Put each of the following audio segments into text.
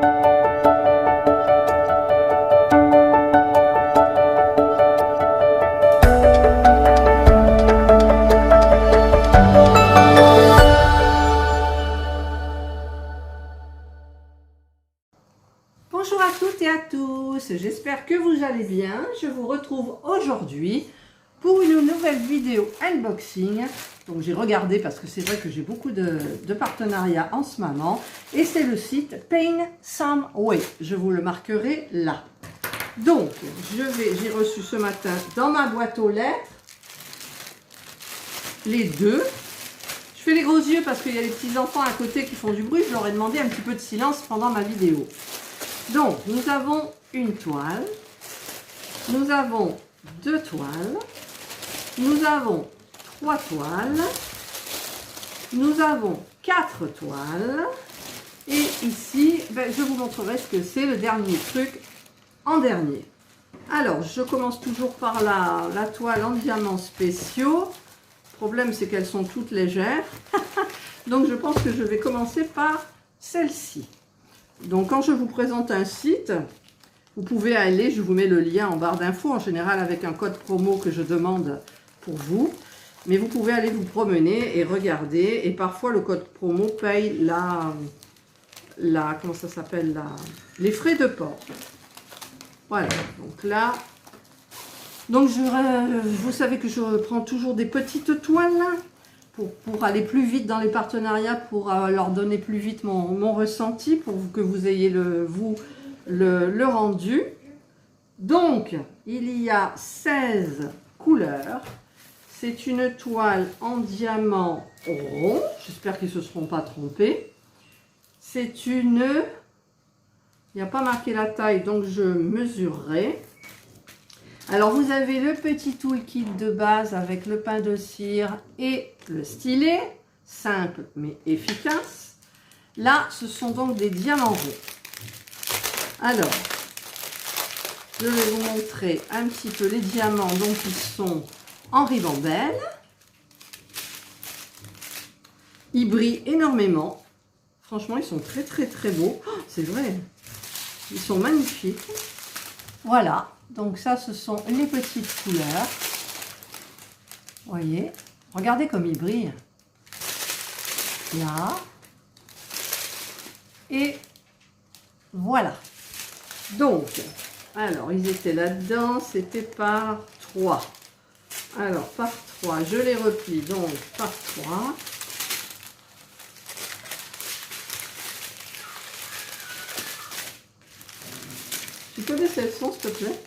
Bonjour à toutes et à tous, j'espère que vous allez bien. Je vous retrouve aujourd'hui pour une nouvelle vidéo unboxing. Donc j'ai regardé parce que c'est vrai que j'ai beaucoup de partenariats en ce moment. Et c'est le site Paint Some Way. Je vous le marquerai là. Donc j'ai reçu ce matin dans ma boîte aux lettres les deux. Je fais les gros yeux parce qu'il y a les petits enfants à côté qui font du bruit. Je leur ai demandé un petit peu de silence pendant ma vidéo. Donc, nous avons une toile, nous avons deux toiles, nous avons trois toiles, nous avons quatre toiles, et ici, je vous montrerai ce que c'est le dernier truc en dernier. Alors, je commence toujours par la toile en diamants spéciaux. Le problème, c'est qu'elles sont toutes légères. Donc, je pense que je vais commencer par celle-ci. Donc, quand je vous présente un site, vous pouvez aller, je vous mets le lien en barre d'infos, en général avec un code promo que je demande pour vous. Mais vous pouvez aller vous promener et regarder. Et parfois, le code promo paye comment ça s'appelle, les frais de port. Voilà, donc là, vous savez que je prends toujours des petites toiles là, pour aller plus vite dans les partenariats, pour leur donner plus vite mon ressenti, pour que vous ayez le rendu. Donc, il y a 16 couleurs. C'est une toile en diamant rond. J'espère qu'ils ne se seront pas trompés. C'est une... Il n'y a pas marqué la taille, donc je mesurerai. Alors, vous avez le petit toolkit de base avec le pain de cire et le stylet, simple mais efficace. Là, ce sont donc des diamants ronds. Alors, je vais vous montrer un petit peu les diamants. Donc, ils sont en ribambelle. Ils brillent énormément. Franchement, ils sont très très très beaux. Oh, c'est vrai, ils sont magnifiques. Voilà. Donc ça, ce sont les petites couleurs. Vous voyez, regardez comme ils brillent. Là. Et voilà. Donc, alors, ils étaient là-dedans. C'était par 3. Alors, par 3, je les replie donc par 3. Tu peux laisser le son, s'il te plaît?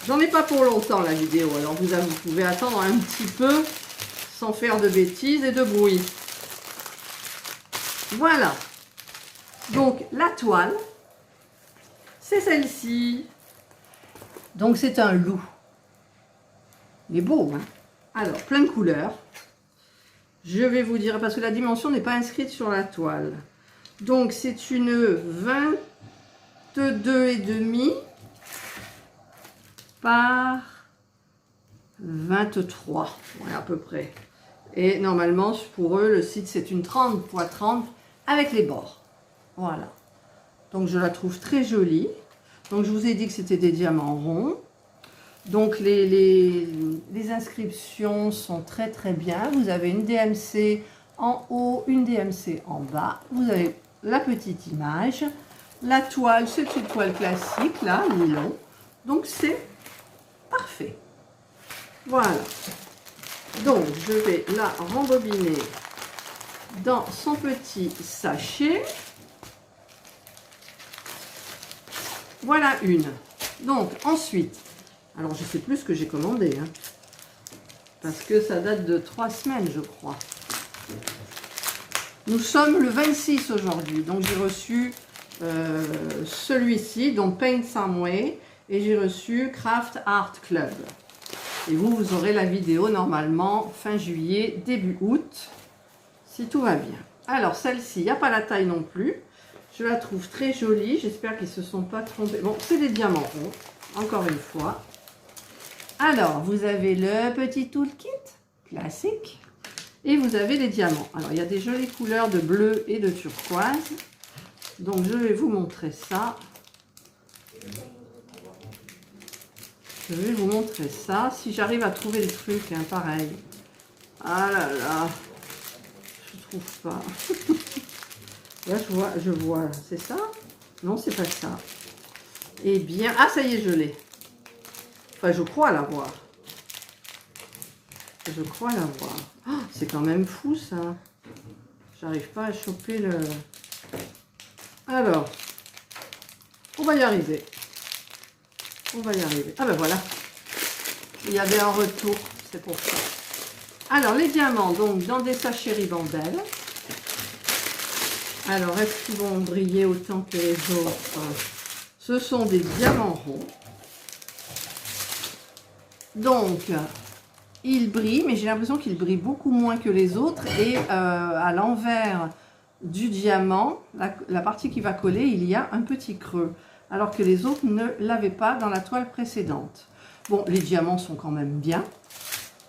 J'en ai pas pour longtemps la vidéo, alors vous pouvez attendre un petit peu sans faire de bêtises et de bruit. Voilà. Donc la toile, c'est celle-ci. Donc c'est un loup. Il est beau, hein? Alors, plein de couleurs. Je vais vous dire, parce que la dimension n'est pas inscrite sur la toile. Donc c'est une 22,5 par 23, ouais, à peu près. Et normalement, pour eux, le site, c'est une 30 x 30 avec les bords. Voilà. Donc, je la trouve très jolie. Donc, je vous ai dit que c'était des diamants ronds. Donc, les inscriptions sont très, très bien. Vous avez une DMC en haut, une DMC en bas. Vous avez la petite image. La toile, c'est une toile classique, là, nylon. Donc, c'est parfait. Voilà. Donc, je vais la rembobiner dans son petit sachet. Voilà une. Donc, ensuite, alors je ne sais plus ce que j'ai commandé, hein, parce que ça date de 3 semaines, je crois. Nous sommes le 26 aujourd'hui, donc j'ai reçu celui-ci, donc Paint Some Way, et j'ai reçu Craft Art Club. Et vous aurez la vidéo normalement fin juillet, début août, si tout va bien. Alors celle-ci, il n'y a pas la taille non plus. Je la trouve très jolie, j'espère qu'ils ne se sont pas trompés. Bon, c'est des diamants ronds, encore une fois. Alors, vous avez le petit toolkit classique et vous avez les diamants. Alors, il y a des jolies couleurs de bleu et de turquoise. Donc, je vais vous montrer ça. Je vais vous montrer ça. Si j'arrive à trouver le truc, hein, pareil. Ah là là. Je trouve pas. Là, je vois. C'est ça? Non, c'est pas ça. Eh bien... Ah, ça y est, je l'ai. Enfin, je crois l'avoir. Je crois l'avoir. Oh, c'est quand même fou, ça. J'arrive pas à choper le... Alors, on va y arriver. On va y arriver. Ah ben voilà. Il y avait un retour, c'est pour ça. Alors, les diamants, donc, dans des sachets ribambelles. Alors, est-ce qu'ils vont briller autant que les autres? Ce sont des diamants ronds. Donc, ils brillent, mais j'ai l'impression qu'ils brillent beaucoup moins que les autres. Et à l'envers du diamant, la partie qui va coller, il y a un petit creux. Alors que les autres ne l'avaient pas dans la toile précédente. Bon, les diamants sont quand même bien.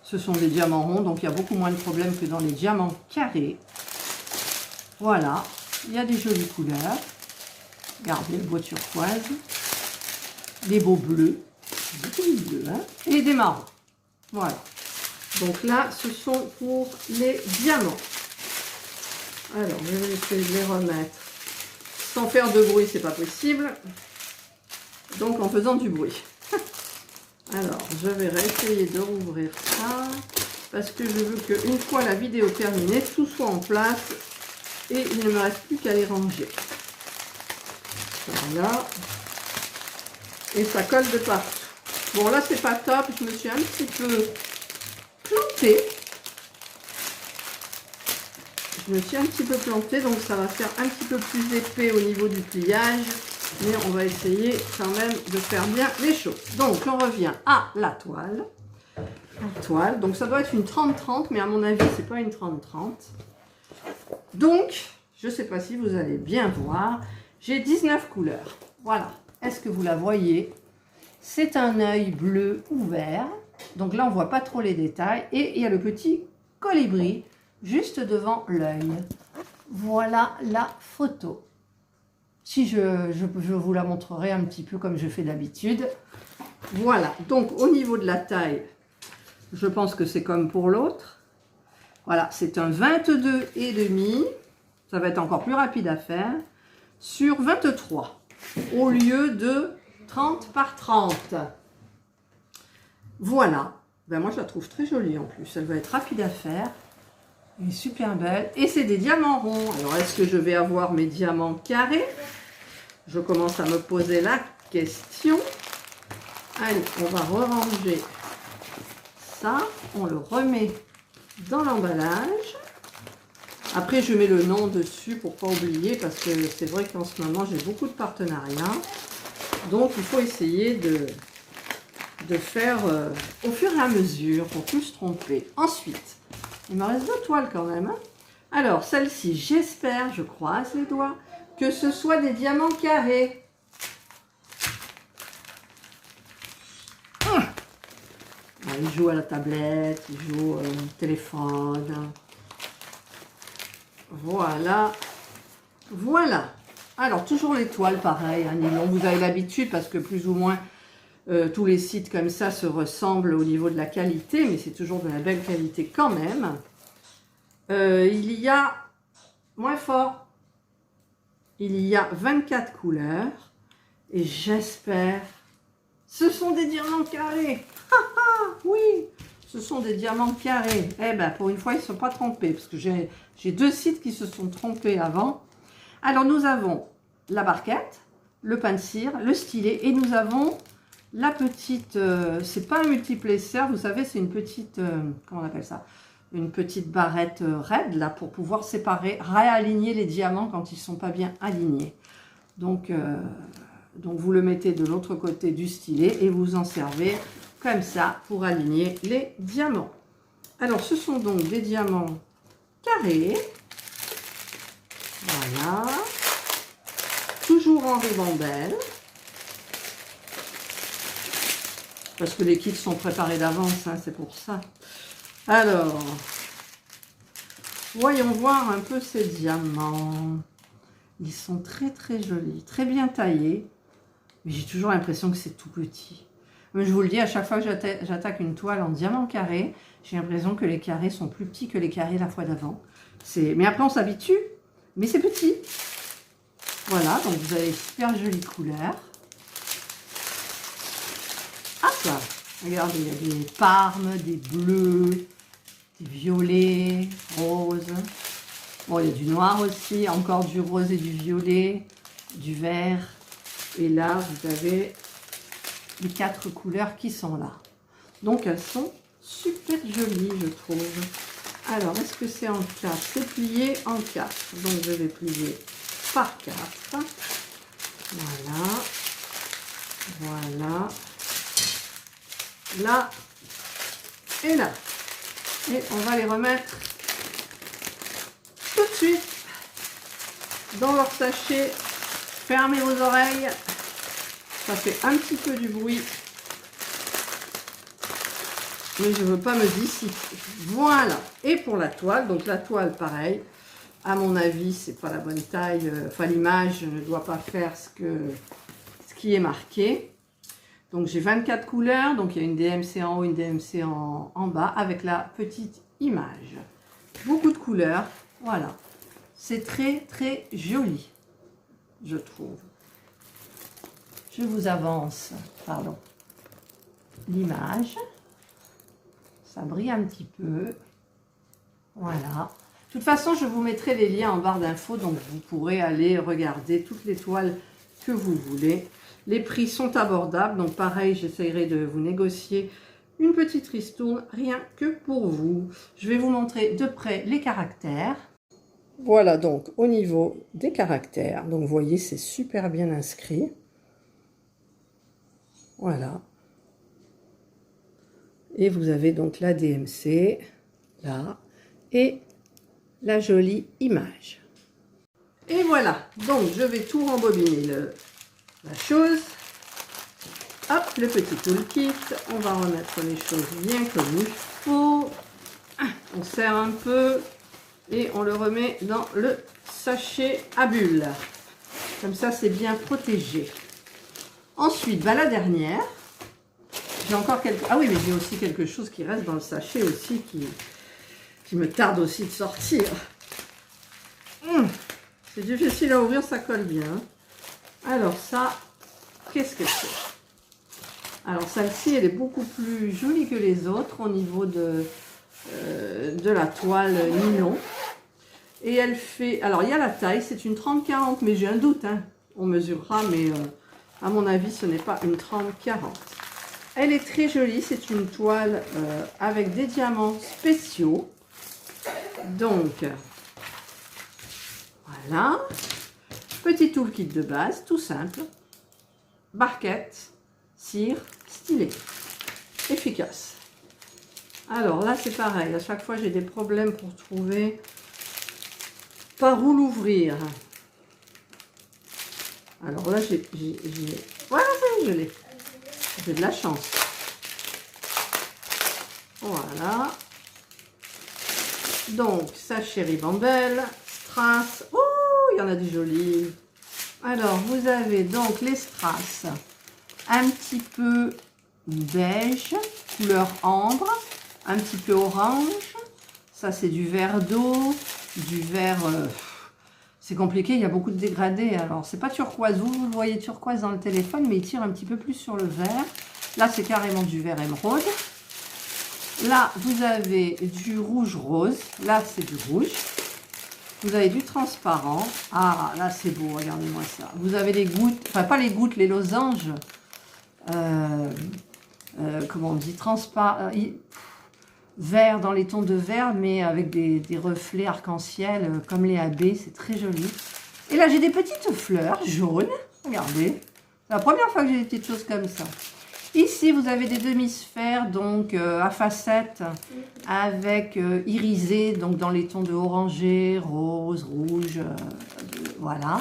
Ce sont des diamants ronds, donc il y a beaucoup moins de problèmes que dans les diamants carrés. Voilà, il y a des jolies couleurs. Regardez, le beau turquoise. Des beaux bleus. Beaucoup de bleus, hein, et des marrons. Voilà. Donc là, ce sont pour les diamants. Alors, je vais essayer de les remettre. Sans faire de bruit, c'est pas possible. Donc, en faisant du bruit. Alors, je vais réessayer de rouvrir ça. Parce que je veux qu'une fois la vidéo terminée, tout soit en place. Et il ne me reste plus qu'à les ranger. Voilà. Et ça colle de partout. Bon, là, c'est pas top. Je me suis un petit peu plantée. Donc ça va faire un petit peu plus épais au niveau du pliage. Mais on va essayer quand même de faire bien les choses. Donc, on revient à la toile. Donc, ça doit être une 30-30, mais à mon avis, c'est pas une 30-30. Donc, je ne sais pas si vous allez bien voir. J'ai 19 couleurs. Voilà. Est-ce que vous la voyez? C'est un œil bleu ouvert. Donc là, on ne voit pas trop les détails. Et il y a le petit colibri juste devant l'œil. Voilà la photo. Si je vous la montrerai un petit peu comme je fais d'habitude. Voilà. Donc, au niveau de la taille, je pense que c'est comme pour l'autre. Voilà, c'est un 22,5. Ça va être encore plus rapide à faire. Sur 23. Au lieu de 30 par 30. Voilà. Ben moi, je la trouve très jolie en plus. Elle va être rapide à faire. Elle est super belle. Et c'est des diamants ronds. Alors, est-ce que je vais avoir mes diamants carrés? Je commence à me poser la question. Allez, on va ranger ça. On le remet dans l'emballage. Après, je mets le nom dessus pour ne pas oublier. Parce que c'est vrai qu'en ce moment, j'ai beaucoup de partenariats. Donc, il faut essayer de faire au fur et à mesure pour ne plus se tromper. Ensuite, il me reste 2 toiles quand même. Hein. Alors, celle-ci, j'espère, je croise les doigts, que ce soit des diamants carrés. Ah, il joue à la tablette, il joue au téléphone. Voilà. Voilà. Alors, toujours les toiles, pareil, hein, nylon. Vous avez l'habitude parce que plus ou moins tous les sites comme ça se ressemblent au niveau de la qualité, mais c'est toujours de la belle qualité quand même. Il y a, moins fort, il y a 24 couleurs et j'espère, ce sont des diamants carrés. Oui, ce sont des diamants carrés. Eh bien, pour une fois, ils ne sont pas trompés parce que j'ai 2 sites qui se sont trompés avant. Alors, nous avons la barquette, le pain de cire, le stylet et nous avons la petite, c'est pas un multiple essai, vous savez, c'est une petite, comment on appelle ça? Une petite barrette raide, là, pour pouvoir séparer, réaligner les diamants quand ils ne sont pas bien alignés. Donc, vous le mettez de l'autre côté du stylet et vous en servez comme ça pour aligner les diamants. Alors, ce sont donc des diamants carrés. Voilà. Toujours en ribambelle. Parce que les kits sont préparés d'avance, hein, c'est pour ça. Alors, voyons voir un peu ces diamants. Ils sont très très jolis, très bien taillés. Mais j'ai toujours l'impression que c'est tout petit. Mais je vous le dis, à chaque fois que j'attaque une toile en diamant carré, j'ai l'impression que les carrés sont plus petits que les carrés la fois d'avant. Mais après on s'habitue, mais c'est petit. Voilà, donc vous avez super jolies couleurs. Ah ça, regardez, il y a des parmes, des bleus, des violets, roses. Bon, il y a du noir aussi, encore du rose et du violet, du vert. Et là, vous avez les 4 couleurs qui sont là. Donc, elles sont super jolies, je trouve. Alors, est-ce que c'est en 4? C'est plié en 4. Donc, je vais plier par 4. Voilà. Voilà. Là et là. Et on va les remettre tout de suite dans leur sachet. Fermez vos oreilles. Ça fait un petit peu du bruit. Mais je ne veux pas me dissiper. Voilà. Et pour la toile, donc la toile, pareil. À mon avis, c'est pas la bonne taille. Enfin, l'image ne doit pas faire ce qui est marqué. Donc, j'ai 24 couleurs. Donc, il y a une DMC en haut, une DMC en bas, avec la petite image. Beaucoup de couleurs. Voilà. C'est très, très joli, je trouve. Je vous avance, pardon, l'image. Ça brille un petit peu. Voilà. De toute façon, je vous mettrai les liens en barre d'infos, donc vous pourrez aller regarder toutes les toiles que vous voulez. Les prix sont abordables, donc pareil, j'essaierai de vous négocier une petite ristourne, rien que pour vous. Je vais vous montrer de près les caractères. Voilà donc au niveau des caractères. Donc vous voyez, c'est super bien inscrit. Voilà. Et vous avez donc la DMC, là, et la jolie image. Et voilà, donc je vais tout rembobiner la chose. Hop, le petit toolkit. On va remettre les choses bien comme il faut. On serre un peu et on le remet dans le sachet à bulles. Comme ça, c'est bien protégé. Ensuite, bah, la dernière. J'ai encore quelques... Ah oui, mais j'ai aussi quelque chose qui reste dans le sachet aussi qui me tarde aussi de sortir. C'est difficile à ouvrir, ça colle bien. Alors ça, qu'est-ce que c'est? Alors celle-ci, elle est beaucoup plus jolie que les autres au niveau de la toile nylon. Et elle fait... Alors il y a la taille, c'est une 30-40, mais j'ai un doute, hein. On mesurera, mais à mon avis, ce n'est pas une 30-40. Elle est très jolie, c'est une toile avec des diamants spéciaux. Donc, voilà. Petit toolkit de base, tout simple. Barquette, cire, stylet. Efficace. Alors là, c'est pareil. À chaque fois, j'ai des problèmes pour trouver par où l'ouvrir. Alors là, voilà, je l'ai. J'ai de la chance. Voilà. Donc, sachet ribambelle, strass. Oh, il y en a des jolis. Alors, vous avez donc les strass un petit peu beige, couleur ambre, un petit peu orange. Ça, c'est du vert d'eau, du vert... c'est compliqué, il y a beaucoup de dégradés. Alors, c'est pas turquoise. Vous le voyez turquoise dans le téléphone, mais il tire un petit peu plus sur le vert. Là, c'est carrément du vert émeraude. Là, vous avez du rouge rose. Là, c'est du rouge. Vous avez du transparent. Ah, là, c'est beau. Regardez-moi ça. Vous avez les gouttes, enfin, pas les gouttes, les losanges. Comment on dit? Transparent. Vert dans les tons de vert, mais avec des reflets arc-en-ciel comme les AB, c'est très joli. Et là, j'ai des petites fleurs jaunes. Regardez. C'est la première fois que j'ai des petites choses comme ça. Ici, vous avez des demi-sphères, donc à facettes, avec irisé, donc dans les tons de orangé, rose, rouge, voilà.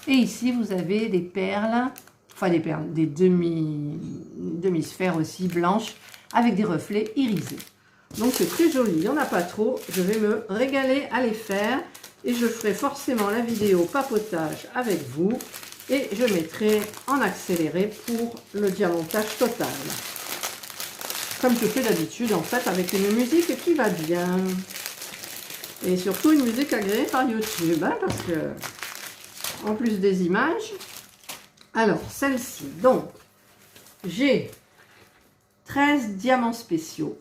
Et ici, vous avez des perles, enfin des perles, des demi-sphères aussi blanches, avec des reflets irisés. Donc c'est très joli, il n'y en a pas trop, je vais me régaler à les faire. et je ferai forcément la vidéo papotage avec vous et je mettrai en accéléré pour le diamantage total. Comme je fais d'habitude en fait avec une musique qui va bien. Et surtout une musique agréée par YouTube, hein, parce que en plus des images. Alors celle-ci, donc j'ai 13 diamants spéciaux.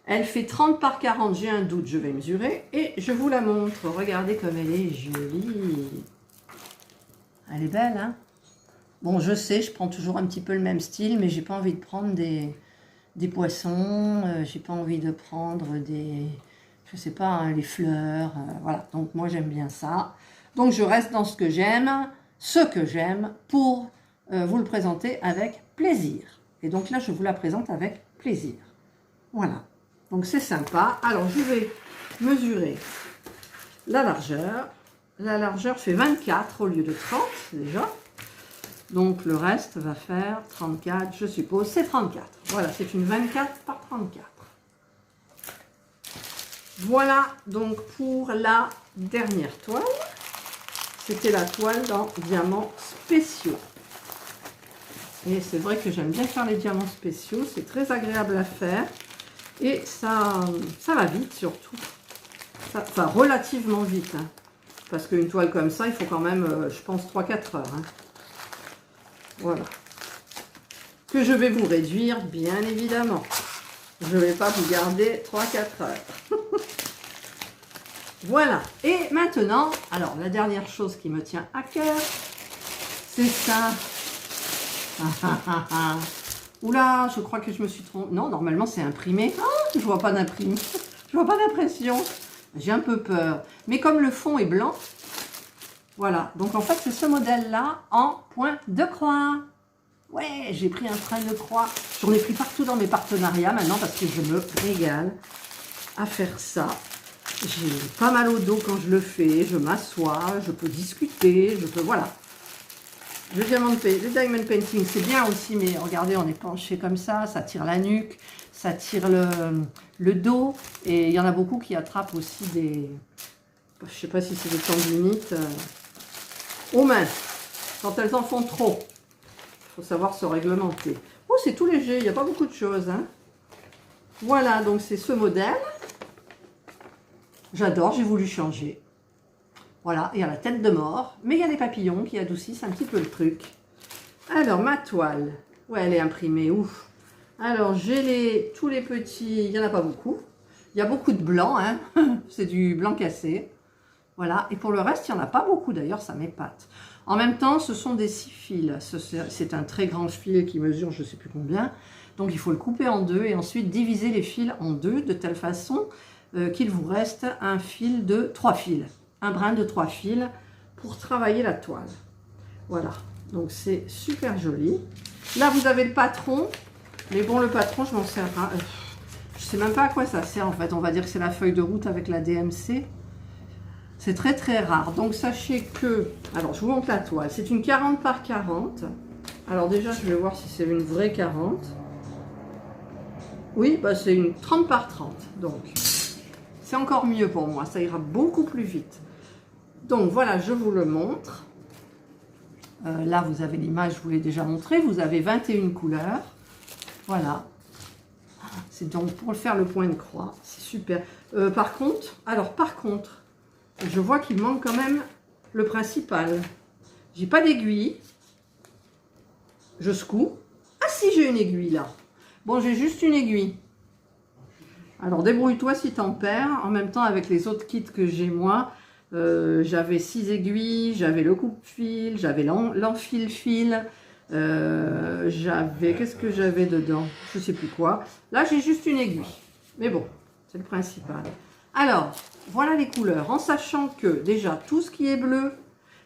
Elle fait 30 par 40, j'ai un doute, je vais mesurer et je vous la montre. Regardez comme elle est jolie. Elle est belle, hein? Bon, je sais, je prends toujours un petit peu le même style, mais j'ai pas envie de prendre des poissons, j'ai pas envie de prendre des, je sais pas, hein, les fleurs, voilà. Donc moi j'aime bien ça. Donc je reste dans ce que j'aime pour vous le présenter avec plaisir. Et donc là je vous la présente avec plaisir. Voilà. Donc c'est sympa. Alors je vais mesurer la largeur. La largeur fait 24 au lieu de 30 déjà. Donc le reste va faire 34, je suppose. C'est 34. Voilà, c'est une 24 par 34. Voilà donc pour la dernière toile. C'était la toile dans diamants spéciaux. Et c'est vrai que j'aime bien faire les diamants spéciaux. C'est très agréable à faire. Et ça va vite surtout. Ça va relativement vite. Hein. Parce qu'une toile comme ça, il faut quand même, je pense, 3-4 heures. Hein. Voilà. Que je vais vous réduire, bien évidemment. Je ne vais pas vous garder 3-4 heures. Voilà. Et maintenant, alors, la dernière chose qui me tient à cœur, c'est ça. Oula, je crois que je me suis trompée. Non, normalement, c'est imprimé. Ah, je vois pas d'imprimé. Je vois pas d'impression. J'ai un peu peur. Mais comme le fond est blanc, voilà. Donc, en fait, c'est ce modèle-là en point de croix. Ouais, j'ai pris un train de croix. J'en ai pris partout dans mes partenariats maintenant parce que je me régale à faire ça. J'ai pas mal au dos quand je le fais. Je m'assois, je peux discuter, je peux... Voilà. Le diamond painting, c'est bien aussi, mais regardez, on est penché comme ça tire la nuque, ça tire le dos, et il y en a beaucoup qui attrapent aussi des... Je sais pas si c'est des tendinites aux mains, quand elles en font trop. Il faut savoir se réglementer. Oh, c'est tout léger, il n'y a pas beaucoup de choses. Hein. Voilà, donc c'est ce modèle. J'adore, j'ai voulu changer. Voilà, il y a la tête de mort, mais il y a des papillons qui adoucissent un petit peu le truc. Alors, ma toile, ouais, elle est imprimée, ouf. Alors, j'ai tous les petits, il n'y en a pas beaucoup. Il y a beaucoup de blanc, hein. C'est du blanc cassé. Voilà, et pour le reste, il n'y en a pas beaucoup, d'ailleurs, ça m'épate. En même temps, ce sont des 6 fils. C'est un très grand fil qui mesure je ne sais plus combien. Donc, il faut le couper en deux et ensuite diviser les fils en deux de telle façon qu'il vous reste un fil de 3 fils. Un brin de 3 fils pour travailler la toile. Voilà, donc c'est super joli. Là, vous avez le patron, mais bon, le patron, je m'en sers pas. Je sais même pas à quoi ça sert, en fait. On va dire que c'est la feuille de route avec la DMC. C'est très, très rare. Donc, sachez que... Alors, je vous montre la toile. C'est une 40 par 40. Alors, déjà, je vais voir si c'est une vraie 40. Oui, bah, c'est une 30 par 30. Donc, c'est encore mieux pour moi. Ça ira beaucoup plus vite. Donc voilà, je vous le montre. Là, vous avez l'image, je vous l'ai déjà montré. Vous avez 21 couleurs. Voilà. C'est donc pour faire le point de croix. C'est super. Par contre, je vois qu'il manque quand même le principal. J'ai pas d'aiguille. Je secoue. Ah si, j'ai une aiguille là. Bon, j'ai juste une aiguille. Alors, débrouille-toi si t'en perds. En même temps, avec les autres kits que j'ai moi, j'avais 6 aiguilles, j'avais le coupe-fil, j'avais l'enfile-fil, j'avais... Qu'est-ce que j'avais dedans? Je sais plus quoi. Là, j'ai juste une aiguille. Mais bon, c'est le principal. Alors, voilà les couleurs. En sachant que, déjà, tout ce qui est bleu,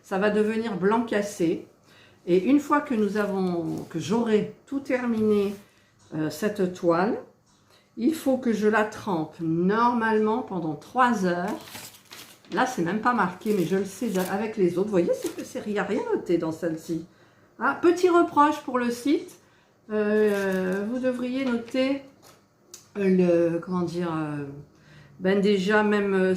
ça va devenir blanc cassé. Et une fois que j'aurai tout terminé cette toile, il faut que je la trempe normalement pendant 3 heures. Là, c'est même pas marqué, mais je le sais avec les autres. Vous voyez, il n'y a rien noté dans celle-ci. Ah, petit reproche pour le site. Vous devriez noter le... Comment dire ben déjà, même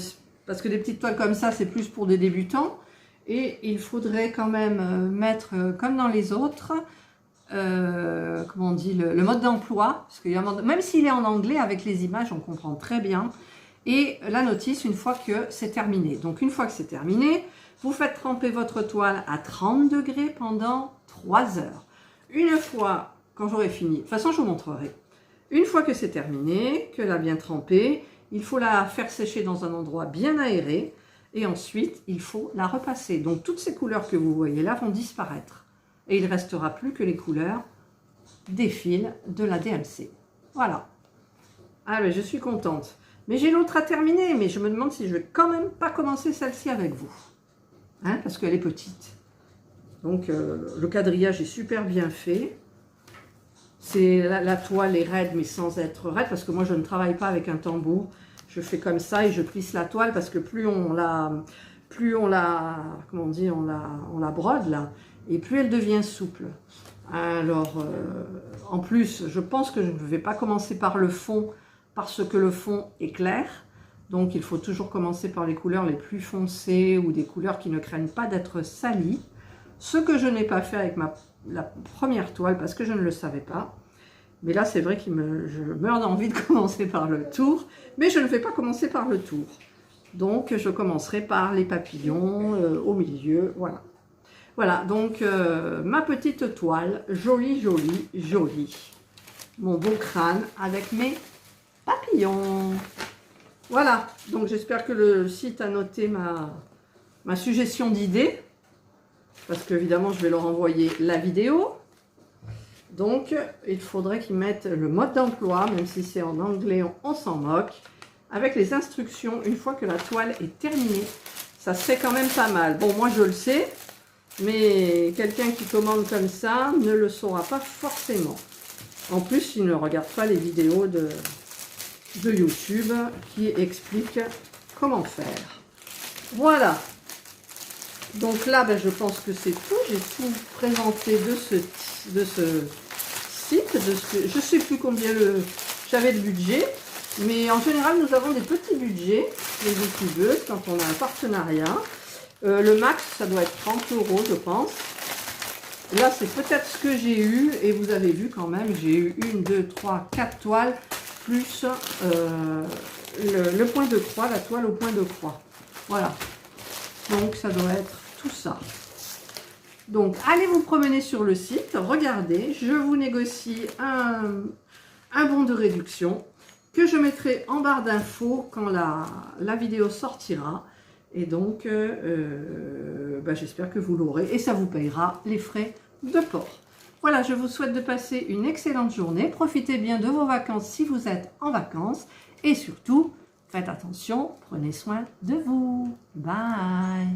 parce que des petites toiles comme ça, c'est plus pour des débutants. Et il faudrait quand même mettre, comme dans les autres, comment on dit, le mode d'emploi, parce qu'il y a même s'il est en anglais, avec les images, on comprend très bien. Et la notice une fois que c'est terminé. Donc une fois que c'est terminé, vous faites tremper votre toile à 30 degrés pendant 3 heures. Une fois, quand j'aurai fini, de toute façon je vous montrerai. Une fois que c'est terminé, qu'elle a bien trempé, il faut la faire sécher dans un endroit bien aéré. Et ensuite, il faut la repasser. Donc, toutes ces couleurs que vous voyez là vont disparaître. Et il ne restera plus que les couleurs des fils de la DMC. Voilà. Ah, mais je suis contente. Mais j'ai l'autre à terminer. Mais je me demande si je vais quand même pas commencer celle-ci avec vous. Hein, parce qu'elle est petite. Donc, le quadrillage est super bien fait. C'est la toile est raide, mais sans être raide. Parce que moi, je ne travaille pas avec un tambour. Je fais comme ça et je plisse la toile parce que plus on la comment on dit, on la brode là, et plus elle devient souple. Alors, en plus, je pense que je ne vais pas commencer par le fond parce que le fond est clair. Donc, il faut toujours commencer par les couleurs les plus foncées ou des couleurs qui ne craignent pas d'être salies. Ce que je n'ai pas fait avec la première toile parce que je ne le savais pas. Mais là, c'est vrai que je meurs d'envie de commencer par le tour, mais je ne vais pas commencer par le tour. Donc, je commencerai par les papillons au milieu, voilà. Voilà, donc ma petite toile, jolie, jolie, jolie. Mon beau crâne avec mes papillons. Voilà, donc j'espère que le site a noté ma suggestion d'idée, parce qu'évidemment, je vais leur envoyer la vidéo. Donc, il faudrait qu'ils mettent le mode d'emploi, même si c'est en anglais, on s'en moque, avec les instructions une fois que la toile est terminée. Ça se fait quand même pas mal. Bon, moi je le sais, mais quelqu'un qui commande comme ça ne le saura pas forcément. En plus, il ne regarde pas les vidéos de YouTube qui expliquent comment faire. Voilà. Donc là, ben, je pense que c'est tout. J'ai tout présenté de ce site. Je ne sais plus combien j'avais de budget. Mais en général, nous avons des petits budgets, les youtubeuses, quand on a un partenariat. Le max, ça doit être 30 €, je pense. Là, c'est peut-être ce que j'ai eu. Et vous avez vu quand même, j'ai eu 1, 2, 3, 4 toiles, plus le point de croix, la toile au point de croix. Voilà. Donc, ça doit être tout ça. Donc, allez vous promener sur le site, regardez. Je vous négocie un bon de réduction que je mettrai en barre d'infos quand la vidéo sortira. Et donc, bah, j'espère que vous l'aurez et ça vous payera les frais de port. Voilà, je vous souhaite de passer une excellente journée. Profitez bien de vos vacances si vous êtes en vacances. Et surtout, faites attention, prenez soin de vous. Bye!